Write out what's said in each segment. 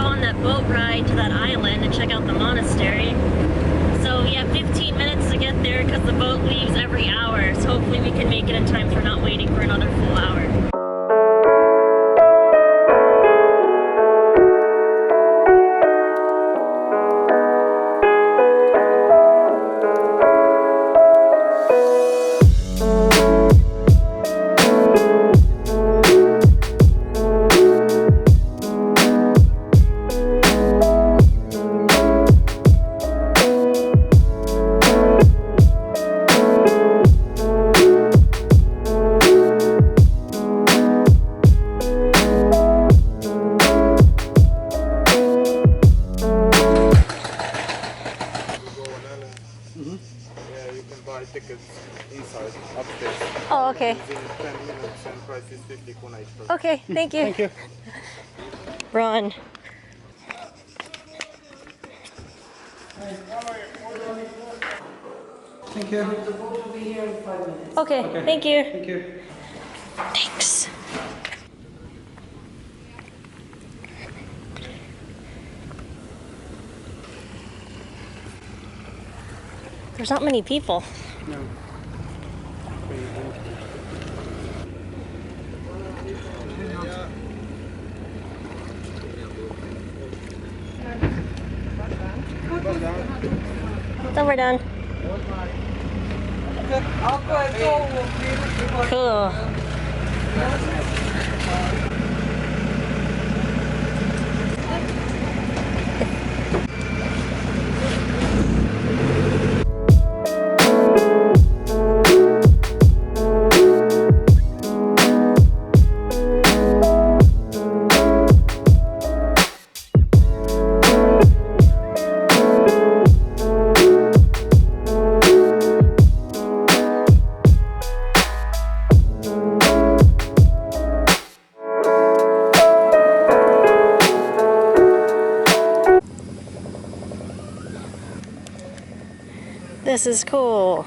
on that boat ride to that island and check out the monastery. So we have 15 minutes to get there because the boat leaves every hour. So hopefully we can make it in time for not waiting for another full hour. Tickets inside, upstairs. Oh, okay. In 10 minutes and price is 50 kuna each person. Okay, thank you. Thank you. Run. Thank you. The boat will be here in 5 minutes. Okay, thank you. Thank you. Thanks. There's not many people. No. So we're done. Cool. This is cool.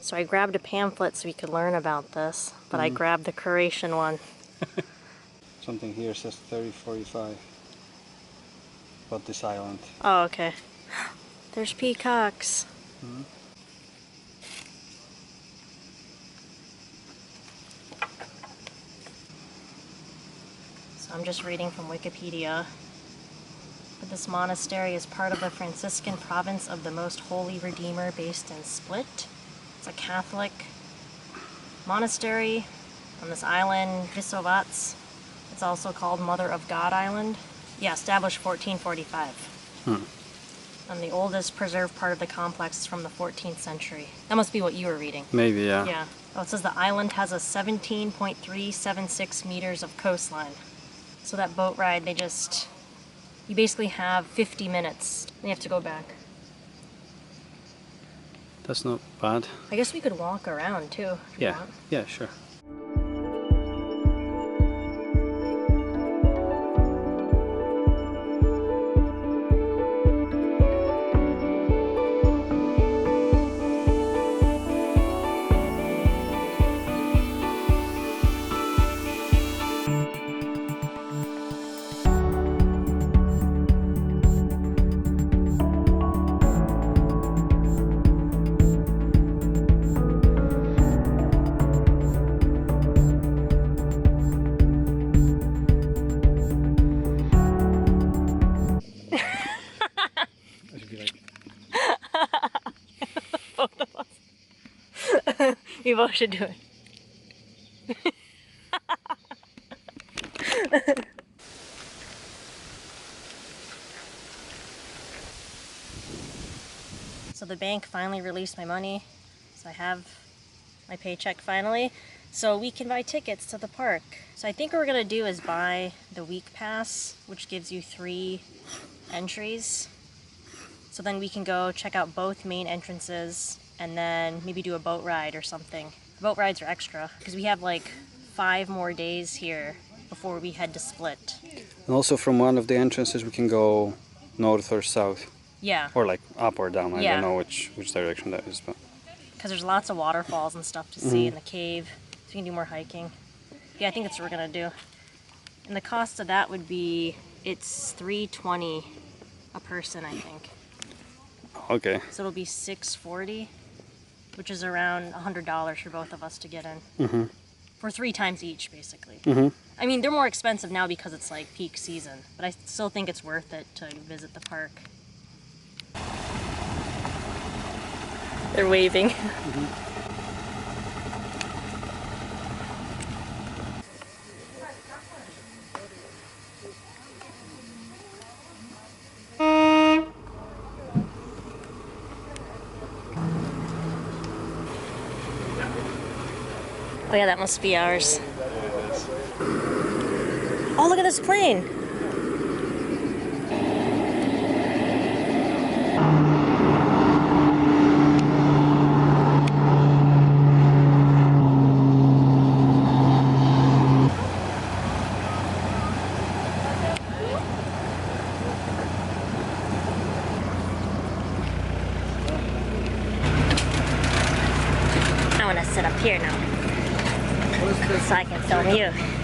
So I grabbed a pamphlet so we could learn about this, but I grabbed the Croatian one. Something here says 3045 about this island. Oh, okay. There's peacocks. So I'm just reading from Wikipedia. But this monastery is part of the Franciscan province of the Most Holy Redeemer based in Split. It's a Catholic monastery on this island, Visovac. It's also called Mother of God Island. Yeah, established 1445. And the oldest preserved part of the complex is from the 14th century. That must be what you were reading. Maybe, yeah. Yeah. Oh, it says the island has a 17.376 meters of coastline. So that boat ride, you basically have 50 minutes. And you have to go back. That's not bad. I guess we could walk around too. If you want. Yeah, sure. We both should do it. So the bank finally released my money. So I have my paycheck finally. So we can buy tickets to the park. So I think what we're gonna do is buy the week pass, which gives you 3 entries. So then we can go check out both main entrances and then maybe do a boat ride or something. Boat rides are extra because we have like 5 more days here before we head to Split. And also from one of the entrances we can go north or south. Yeah. Or like up or down. I Yeah. don't know which direction that is, but Because there's lots of waterfalls and stuff to see in the cave. So we can do more hiking. Yeah, I think that's what we're gonna do. And the cost of that would be, it's $320 a person, I think. okay. So it'll be $640, which is around $100 for both of us to get in. Mm-hmm. For 3 times each, basically. Mm-hmm. I mean, they're more expensive now because it's like peak season, but I still think it's worth it to visit the park. They're waving. Oh yeah, that must be ours. Oh, look at this plane. I want to sit up here now so I can film you.